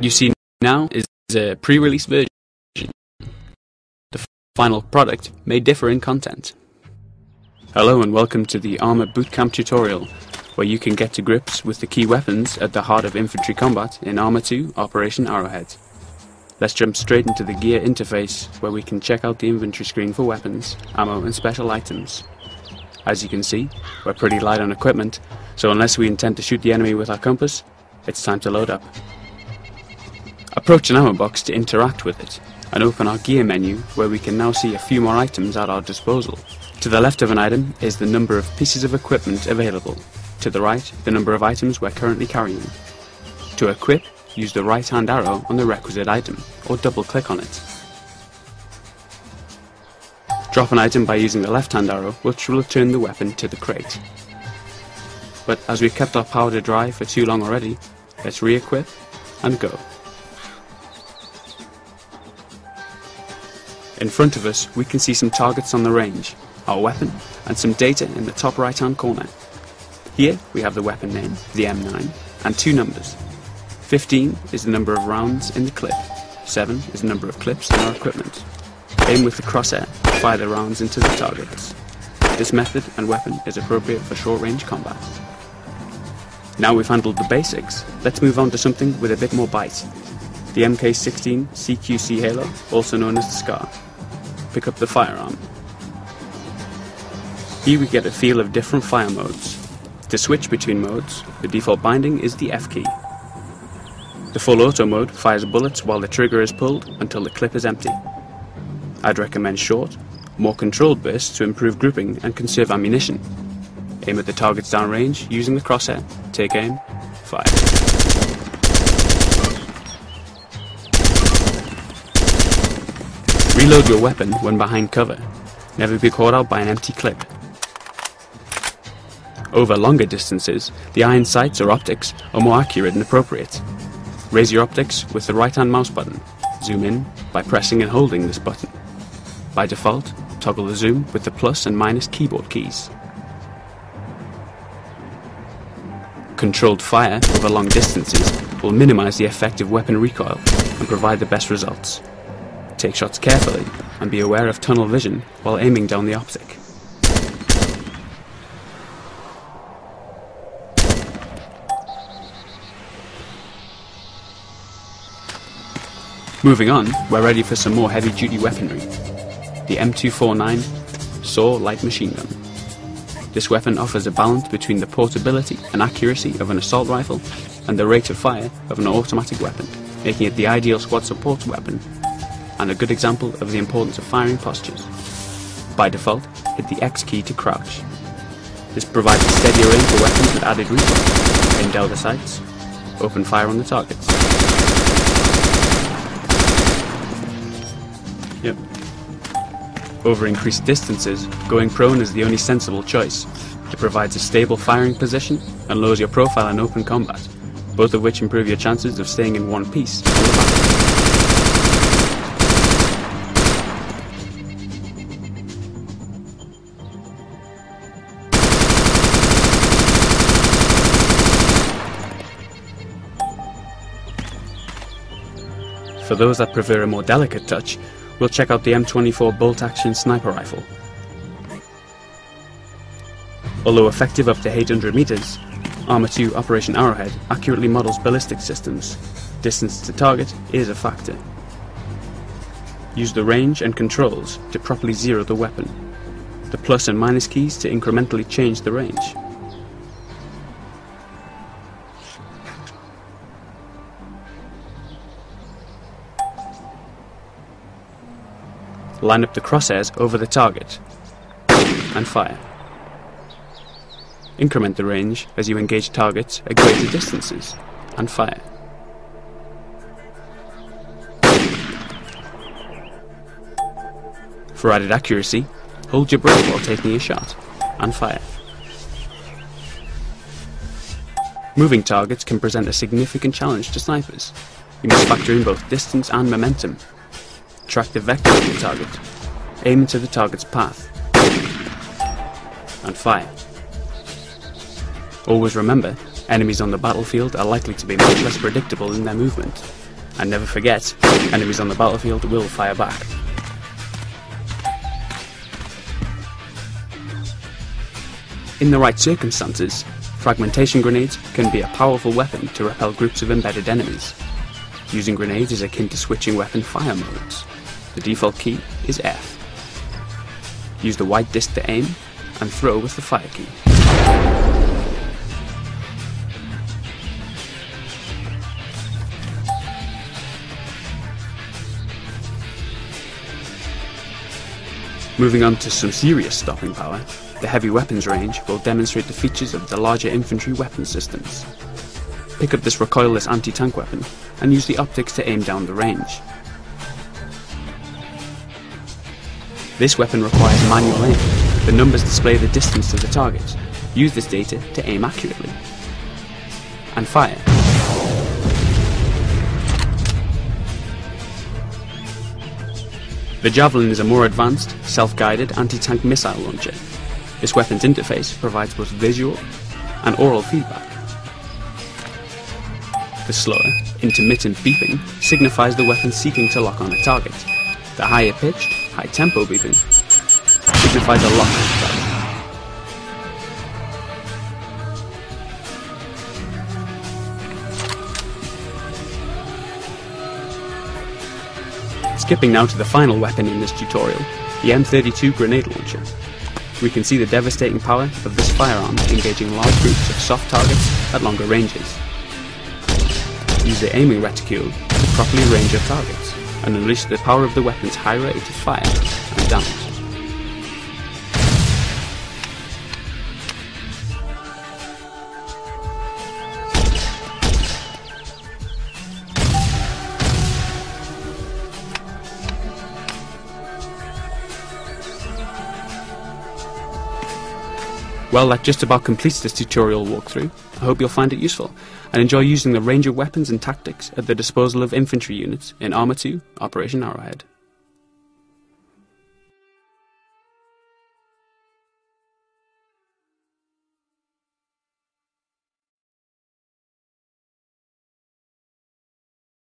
What you see now is a pre-release version. The final product may differ in content. Hello and welcome to the Arma Bootcamp tutorial, where you can get to grips with the key weapons at the heart of infantry combat in Arma 2 Operation Arrowhead. Let's jump straight into the gear interface, where we can check out the inventory screen for weapons, ammo and special items. As you can see, we're pretty light on equipment, so unless we intend to shoot the enemy with our compass, it's time to load up. Approach an ammo box to interact with it, and open our gear menu, where we can now see a few more items at our disposal. To the left of an item is the number of pieces of equipment available. To the right, the number of items we're currently carrying. To equip, use the right-hand arrow on the requisite item, or double-click on it. Drop an item by using the left-hand arrow, which will return the weapon to the crate. But as we've kept our powder dry for too long already, let's re-equip and go. In front of us, we can see some targets on the range, our weapon, and some data in the top right-hand corner. Here we have the weapon name, the M9, and two numbers. 15 is the number of rounds in the clip, 7 is the number of clips in our equipment. Aim with the crosshair, fire the rounds into the targets. This method and weapon is appropriate for short-range combat. Now we've handled the basics, let's move on to something with a bit more bite. The MK16 CQC Halo, also known as the SCAR. Pick up the firearm. Here we get a feel of different fire modes. To switch between modes, the default binding is the F key. The full auto mode fires bullets while the trigger is pulled until the clip is empty. I'd recommend short, more controlled bursts to improve grouping and conserve ammunition. Aim at the targets downrange using the crosshair, take aim, fire. Reload your weapon when behind cover. Never be caught out by an empty clip. Over longer distances, the iron sights or optics are more accurate and appropriate. Raise your optics with the right-hand mouse button. Zoom in by pressing and holding this button. By default, toggle the zoom with the plus and minus keyboard keys. Controlled fire over long distances will minimize the effect of weapon recoil and provide the best results. Take shots carefully and be aware of tunnel vision while aiming down the optic. Moving on, we're ready for some more heavy-duty weaponry. The M249 SAW Light Machine Gun. This weapon offers a balance between the portability and accuracy of an assault rifle and the rate of fire of an automatic weapon, making it the ideal squad support weapon and a good example of the importance of firing postures. By default, hit the X key to crouch. This provides a steadier aim for weapons with added recoil. Aim down the sights, open fire on the targets. Yep. Over increased distances, going prone is the only sensible choice. It provides a stable firing position and lowers your profile in open combat, both of which improve your chances of staying in one piece. For those that prefer a more delicate touch, we'll check out the M24 bolt-action sniper rifle. Although effective up to 800 meters, Arma 2 Operation Arrowhead accurately models ballistic systems. Distance to target is a factor. Use the range and controls to properly zero the weapon. The plus and minus keys to incrementally change the range. Line up the crosshairs over the target and fire. Increment the range as you engage targets at greater distances and fire. For added accuracy, hold your breath while taking a shot and fire. Moving targets can present a significant challenge to snipers. You must factor in both distance and momentum. Track the vector of the target, aim into the target's path, and fire. Always remember, enemies on the battlefield are likely to be much less predictable in their movement. And never forget, enemies on the battlefield will fire back. In the right circumstances, fragmentation grenades can be a powerful weapon to repel groups of embedded enemies. Using grenades is akin to switching weapon fire modes. The default key is F. Use the white disc to aim, and throw with the fire key. Moving on to some serious stopping power, the heavy weapons range will demonstrate the features of the larger infantry weapon systems. Pick up this recoilless anti-tank weapon and use the optics to aim down the range. This weapon requires manual aim. The numbers display the distance to the target. Use this data to aim accurately. And fire. The Javelin is a more advanced, self-guided anti-tank missile launcher. This weapon's interface provides both visual and oral feedback. The slower, intermittent beeping signifies the weapon seeking to lock on a target. The higher pitched, high-tempo beeping signifies a lock on the target. Skipping now to the final weapon in this tutorial, the M32 grenade launcher. We can see the devastating power of this firearm engaging large groups of soft targets at longer ranges. Use the aiming reticule to properly range your targets and unleash the power of the weapon's high rate of fire and damage. Well, that just about completes this tutorial walkthrough. I hope you'll find it useful, and enjoy using the range of weapons and tactics at the disposal of infantry units in Arma 2 Operation Arrowhead.